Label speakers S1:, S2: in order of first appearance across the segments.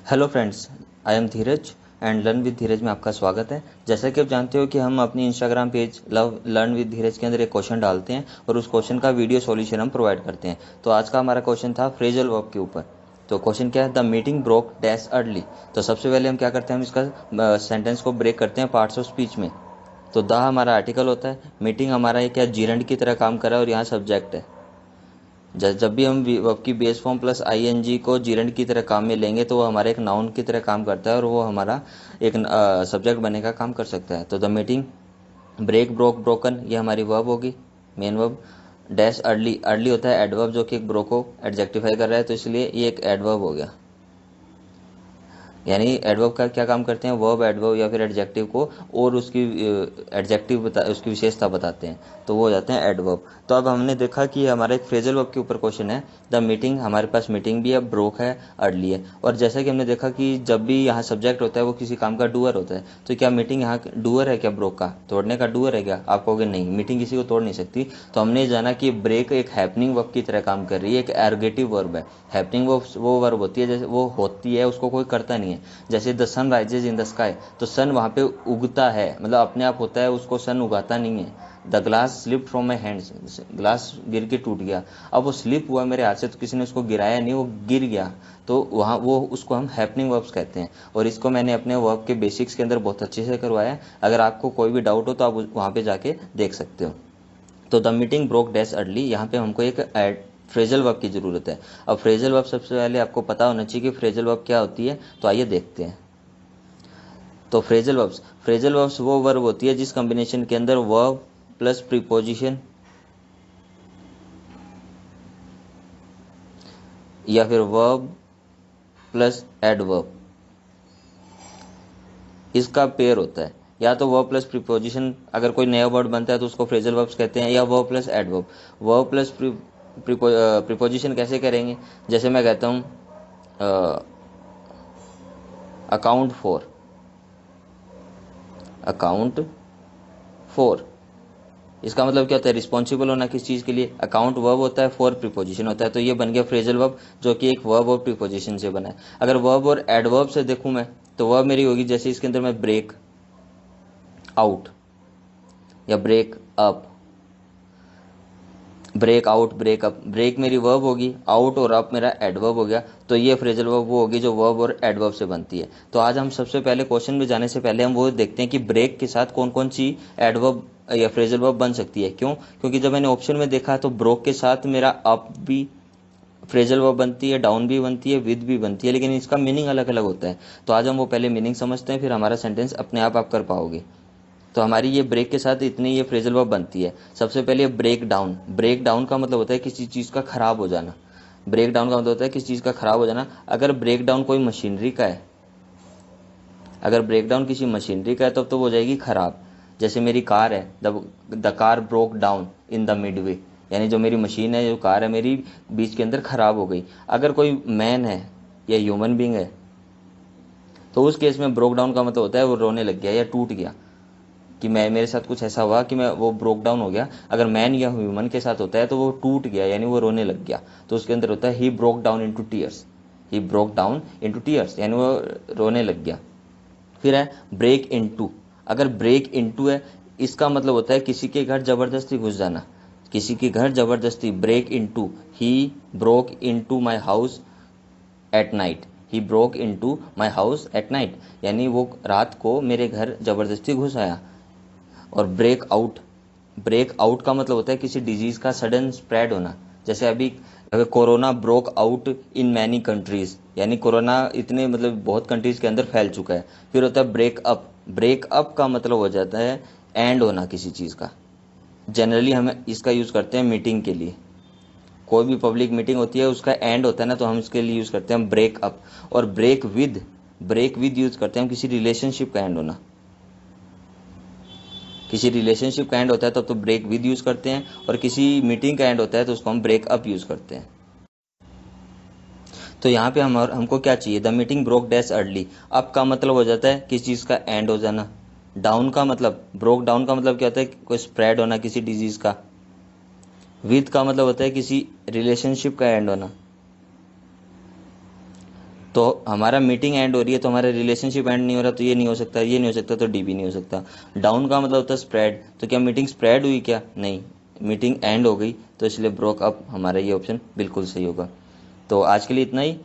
S1: Hello friends, I am Dheeraj and learn with Dheeraj में आपका स्वागत है। जैसा कि आप जानते हो कि हम अपनी Instagram page love learn with Dheeraj के अंदर एक क्वेश्चन डालते हैं और उस क्वेश्चन का वीडियो सॉल्यूशन हम प्रोवाइड करते हैं। तो आज का हमारा क्वेश्चन था फ्रेजल वर्ब के ऊपर। तो क्वेश्चन क्या है, the meeting broke dash early. तो सबसे पहले हम क्या करते हैं, हम इसका सेंटेंस को ब्रेक करते हैं पार्ट्स ऑफ स्पीच में। तो द हमारा आर्टिकल होता है, मीटिंग हमारा एक क्या जीरेंड की तरह काम कर रहा है और यहाँ सब्जेक्ट है। जब भी हम वर्ब की बेस फॉर्म प्लस आईएनजी को जीरेंड की तरह काम में लेंगे तो वो हमारे एक नाउन की तरह काम करता है और वो हमारा एक सब्जेक्ट बनने का काम कर सकता है। तो the meeting break broke broken ये हमारी वर्ब होगी, main verb. Dash early, early होता है एडवर्ब जो कि एक ब्रो को एडजेक्टिफाई कर रहा है, तो इसलिए ये एक एडवर्ब हो गया। यानी एडवर्ब का क्या काम करते हैं, वर्ब एडवर्ब या फिर एडजेक्टिव को और उसकी एडजेक्टिव उसकी विशेषता बताते हैं, तो वो हो जाते हैं एडवर्ब। तो अब हमने देखा कि हमारा एक फ्रेजल वर्ब के ऊपर क्वेश्चन है। द मीटिंग, हमारे पास मीटिंग भी है, ब्रोक है, अर्ली है। और जैसा कि हमने देखा कि जब भी यहाँ सब्जेक्ट होता है वो किसी काम का डूअर होता है, तो क्या मीटिंग यहाँ डूअर है क्या, ब्रोक का तोड़ने का डूअर है क्या? आप कहोगे नहीं, मीटिंग किसी को तोड़ नहीं सकती। तो हमने जाना कि ब्रेक एक हैपनिंग वर्ब की तरह काम कर रही है, एक एर्गेटिव वर्ब है। हैपनिंग वो वर्ब होती है, जैसे वो होती है उसको कोई करता नहीं है। जैसे the sun rises in the sky, तो सन वहाँ पे उगता है, मतलब अपने आप होता है, उसको सन उगाता नहीं है। The glass slip from my hands, glass गिर के टूट गया। अब वो स्लिप हुआ मेरे हाथ से, तो किसी ने उसको गिराया नहीं, वो गिर गया। तो वहाँ वो उसको हम हैपनिंग वर्ब्स कहते हैं। और इसको मैंने अपने वर्ब के बेसिक्स के अंदर बहुत अच्छे से करवाया है। अगर आपको कोई भी डाउट हो तो आप वहाँ पे जाके देख सकते हो। तो the meeting broke dash early, यहाँ पे हमको एक फ्रेजल वर्ब की ज़रूरत है। अब फ्रेजल वर्ब सबसे पहले आपको पता होना चाहिए कि फ्रेजल वर्ब क्या होती है, तो आइए देखते हैं। तो फ्रेजल वर्ब्स वो वर्ब होती है जिस कॉम्बिनेशन के अंदर वर्ब प्लस प्रीपोजिशन या फिर वर्ब प्लस एडवर्ब इसका पेयर होता है। या तो वर्ब प्लस प्रीपोजिशन, अगर कोई नया वर्ड बनता है तो उसको फ्रेजल वर्ब्स कहते हैं, या verb plus adverb. Verb plus preposition कैसे करेंगे, जैसे मैं कहता हूँ अकाउंट फॉर, अकाउंट फॉर, इसका मतलब क्या होता है, रिस्पॉन्सिबल होना किस चीज़ के लिए। अकाउंट वर्ब होता है, फॉर प्रीपोजिशन होता है, तो ये बन गया फ्रेजल वर्ब जो कि एक वर्ब और प्रीपोजिशन से बना है। अगर वर्ब और एडवर्ब से देखूं मैं, तो वर्ब मेरी होगी, जैसे इसके अंदर मैं ब्रेक आउट या break up, break out, break up, break मेरी वर्ब होगी, आउट और अप मेरा एडवर्ब हो गया। तो ये फ्रेजल वर्ब वो होगी जो वर्ब और एडवर्ब से बनती है। तो आज हम सबसे पहले क्वेश्चन में जाने से पहले हम वो देखते हैं कि ब्रेक के साथ कौन कौन सी एडवर्ब या फ्रेजल वर्ब बन सकती है। क्यों? क्योंकि जब मैंने ऑप्शन में देखा तो ब्रोक के साथ मेरा अप भी फ्रेजल वर्ब बनती है, डाउन भी बनती है, विद भी बनती है, लेकिन इसका मीनिंग अलग अलग होता है। तो आज हम वो पहले मीनिंग समझते हैं, फिर हमारा सेंटेंस अपने आप कर पाओगे। तो हमारी ये ब्रेक के साथ इतनी ये फ्रेजल वर्ब बनती है। सबसे पहले ब्रेक डाउन, ब्रेक डाउन का मतलब होता है किसी चीज़ का खराब हो जाना। ब्रेक डाउन का मतलब होता है किसी चीज़ का खराब हो जाना। अगर ब्रेक डाउन कोई मशीनरी का है, अगर ब्रेक डाउन किसी मशीनरी का है तब तो वो हो जाएगी खराब। जैसे मेरी कार है, the car broke down in the Midway, यानी जो मेरी मशीन है, जो कार है मेरी, बीच के अंदर खराब हो गई। अगर कोई मैन है या ह्यूमन बींग है तो उस केस में ब्रोक डाउन का मतलब होता है वो रोने लग गया या टूट गया, कि मैं मेरे साथ कुछ ऐसा हुआ कि मैं वो ब्रोक डाउन हो गया। अगर मैन या ह्यूमन के साथ होता है तो वो टूट गया, यानी वो रोने लग गया। तो उसके अंदर होता है he broke down into tears, he broke down into tears, यानी वो रोने लग गया। फिर है ब्रेक इनटू, अगर ब्रेक इनटू है इसका मतलब होता है किसी के घर जबरदस्ती घुस जाना, किसी के घर जबरदस्ती। Break into, he broke into my house at night, he broke into my house at night, यानी वो रात को मेरे घर जबरदस्ती घुस आया। और ब्रेक आउट, ब्रेक आउट का मतलब होता है किसी डिजीज का सडन स्प्रेड होना। जैसे अभी अगर corona broke out in many countries, यानी कोरोना इतने मतलब बहुत कंट्रीज के अंदर फैल चुका है। फिर होता है ब्रेक अप, ब्रेक अप का मतलब हो जाता है एंड होना किसी चीज़ का। जनरली हम इसका यूज़ करते हैं मीटिंग के लिए, कोई भी पब्लिक मीटिंग होती है उसका एंड होता है ना, तो हम इसके लिए यूज़ करते हैं ब्रेक अप। और ब्रेक विद यूज़ करते हैं हम किसी रिलेशनशिप का एंड होना, किसी रिलेशनशिप का एंड होता है तब तो ब्रेक विद यूज़ करते हैं, और किसी मीटिंग का एंड होता है तो उसको हम ब्रेक अप यूज़ करते हैं। तो यहाँ पे हमको क्या चाहिए, the meeting broke dash early. Up का मतलब हो जाता है किसी चीज़ का एंड हो जाना। डाउन का मतलब, ब्रोक डाउन का मतलब क्या होता है, कोई स्प्रेड होना किसी डिजीज़ का। विद का मतलब होता है किसी रिलेशनशिप का एंड होना। तो हमारा मीटिंग एंड हो रही है तो हमारा रिलेशनशिप एंड नहीं हो रहा, तो ये नहीं हो सकता, ये नहीं हो सकता, तो डी भी नहीं हो सकता। डाउन का मतलब होता है स्प्रेड, तो क्या मीटिंग स्प्रेड हुई क्या? नहीं, मीटिंग एंड हो गई, तो इसलिए ब्रोक अप हमारा ये ऑप्शन बिल्कुल सही होगा। तो आज के लिए इतना ही।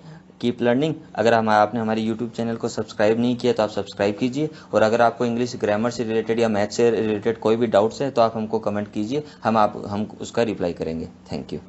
S1: Keep learning. अगर आपने हमारे यूट्यूब चैनल को सब्सक्राइब नहीं किया तो आप सब्सक्राइब कीजिए, और अगर आपको इंग्लिश ग्रामर से रिलेटेड या मैथ से रिलेटेड कोई भी डाउट्स है तो आप हमको कमेंट कीजिए, हम उसका रिप्लाई करेंगे। Thank you.